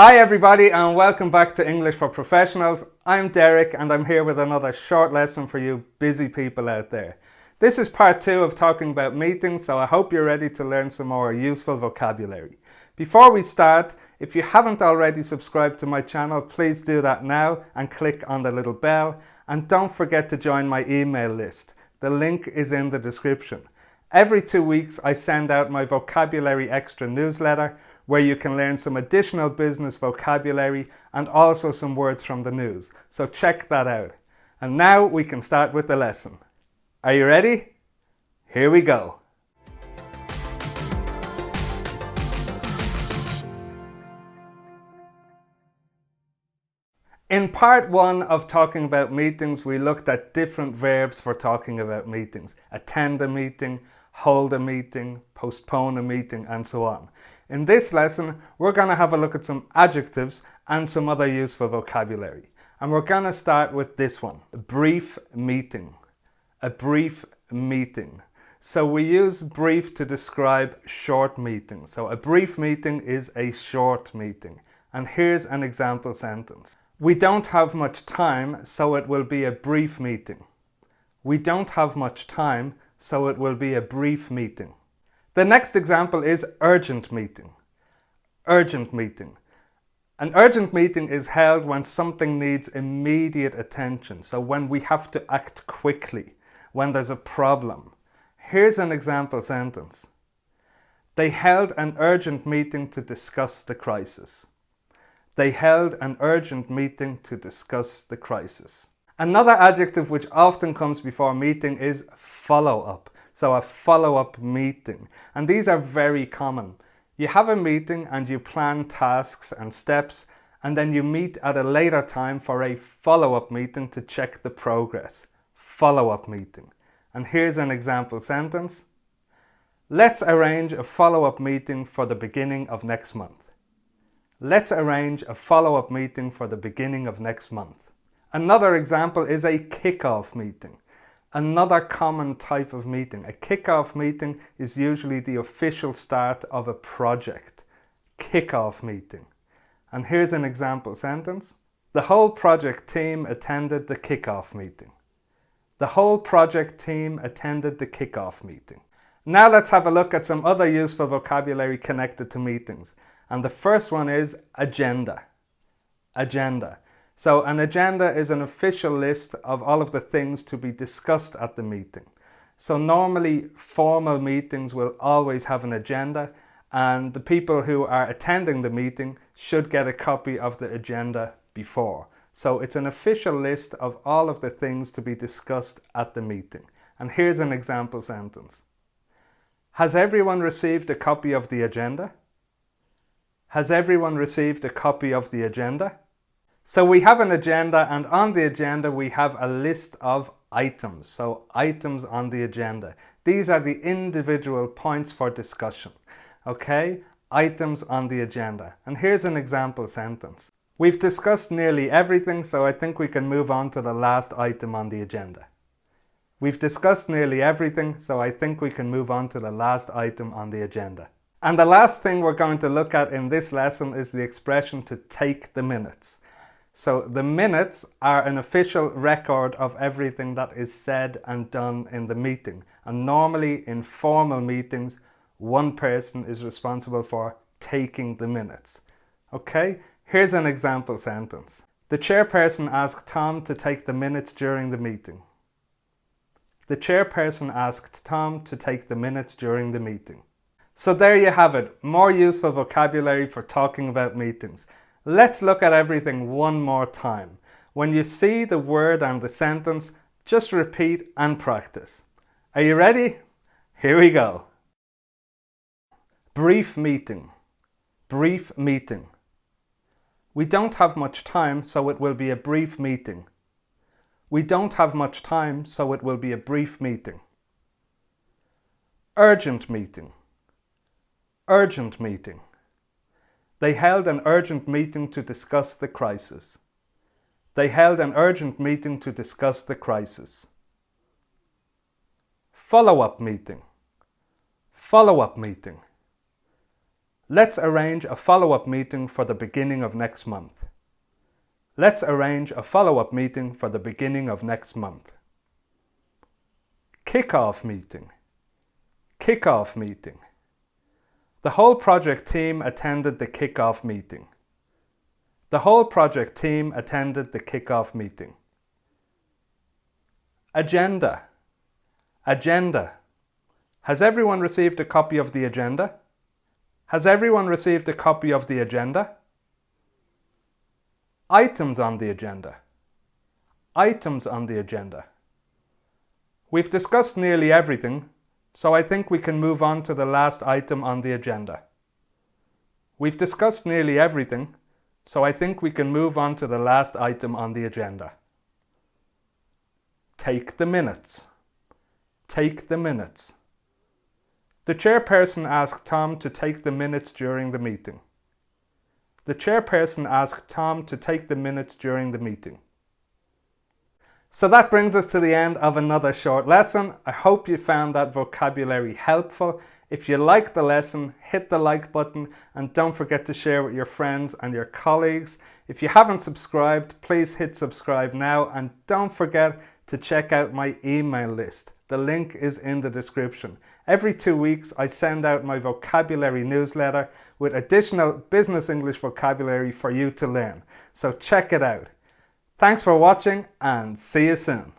Hi everybody and welcome back to English for Professionals. I'm Derek and I'm here with another short lesson for you busy people out there. This is part 2 of talking about meetings, so I hope you're ready to learn some more useful vocabulary. Before we start, if you haven't already subscribed to my channel, please do that now and click on the little bell. And don't forget to join my email list. The link is in the description. Every 2 weeks I send out my Vocabulary Extra newsletter where you can learn some additional business vocabulary and also some words from the news. So check that out. And now we can start with the lesson. Are you ready? Here we go. In part 1 of talking about meetings, we looked at different verbs for talking about meetings. Attend a meeting, hold a meeting, postpone a meeting, and so on. In this lesson, we're going to have a look at some adjectives and some other useful vocabulary. And we're going to start with this one, a brief meeting. A brief meeting. So we use brief to describe short meetings. So a brief meeting is a short meeting. And here's an example sentence. We don't have much time, so it will be a brief meeting. We don't have much time, so it will be a brief meeting. The next example is urgent meeting. Urgent meeting. An urgent meeting is held when something needs immediate attention. So when we have to act quickly, when there's a problem. Here's an example sentence. They held an urgent meeting to discuss the crisis. They held an urgent meeting to discuss the crisis. Another adjective which often comes before meeting is follow-up. So a follow-up meeting. And these are very common. You have a meeting and you plan tasks and steps, and then you meet at a later time for a follow-up meeting to check the progress. Follow-up meeting. And here's an example sentence. Let's arrange a follow-up meeting for the beginning of next month. Let's arrange a follow-up meeting for the beginning of next month. Another example is a kickoff meeting. Another common type of meeting. A kickoff meeting is usually the official start of a project. Kickoff meeting. And here's an example sentence. The whole project team attended the kickoff meeting. The whole project team attended the kickoff meeting. Now let's have a look at some other useful vocabulary connected to meetings. And the first one is agenda. Agenda. So an agenda is an official list of all of the things to be discussed at the meeting. So normally formal meetings will always have an agenda, and the people who are attending the meeting should get a copy of the agenda before. So it's an official list of all of the things to be discussed at the meeting. And here's an example sentence. Has everyone received a copy of the agenda? Has everyone received a copy of the agenda? So we have an agenda, and on the agenda we have a list of items. So items on the agenda. These are the individual points for discussion. Okay? Items on the agenda. And here's an example sentence. We've discussed nearly everything, so I think we can move on to the last item on the agenda. We've discussed nearly everything, so I think we can move on to the last item on the agenda. And the last thing we're going to look at in this lesson is the expression to take the minutes. So the minutes are an official record of everything that is said and done in the meeting. And normally in formal meetings, one person is responsible for taking the minutes. Okay, here's an example sentence. The chairperson asked Tom to take the minutes during the meeting. The chairperson asked Tom to take the minutes during the meeting. So there you have it, more useful vocabulary for talking about meetings. Let's look at everything one more time. When you see the word and the sentence, just repeat and practice. Are you ready? Here we go. Brief meeting. Brief meeting. We don't have much time, so it will be a brief meeting. We don't have much time, so it will be a brief meeting. Urgent meeting. Urgent meeting. They held an urgent meeting to discuss the crisis. They held an urgent meeting to discuss the crisis. Follow-up meeting. Follow-up meeting. Let's arrange a follow-up meeting for the beginning of next month. Let's arrange a follow-up meeting for the beginning of next month. Kickoff meeting. Kickoff meeting. The whole project team attended the kickoff meeting. The whole project team attended the kickoff meeting. Agenda. Agenda. Has everyone received a copy of the agenda? Has everyone received a copy of the agenda? Items on the agenda. Items on the agenda. We've discussed nearly everything, so I think we can move on to the last item on the agenda. We've discussed nearly everything, so I think we can move on to the last item on the agenda. Take the minutes. Take the minutes. The chairperson asked Tom to take the minutes during the meeting. The chairperson asked Tom to take the minutes during the meeting. So that brings us to the end of another short lesson. I hope you found that vocabulary helpful. If you liked the lesson, hit the like button and don't forget to share with your friends and your colleagues. If you haven't subscribed, please hit subscribe now and don't forget to check out my email list. The link is in the description. Every 2 weeks I send out my vocabulary newsletter with additional business English vocabulary for you to learn. So check it out. Thanks for watching and see you soon.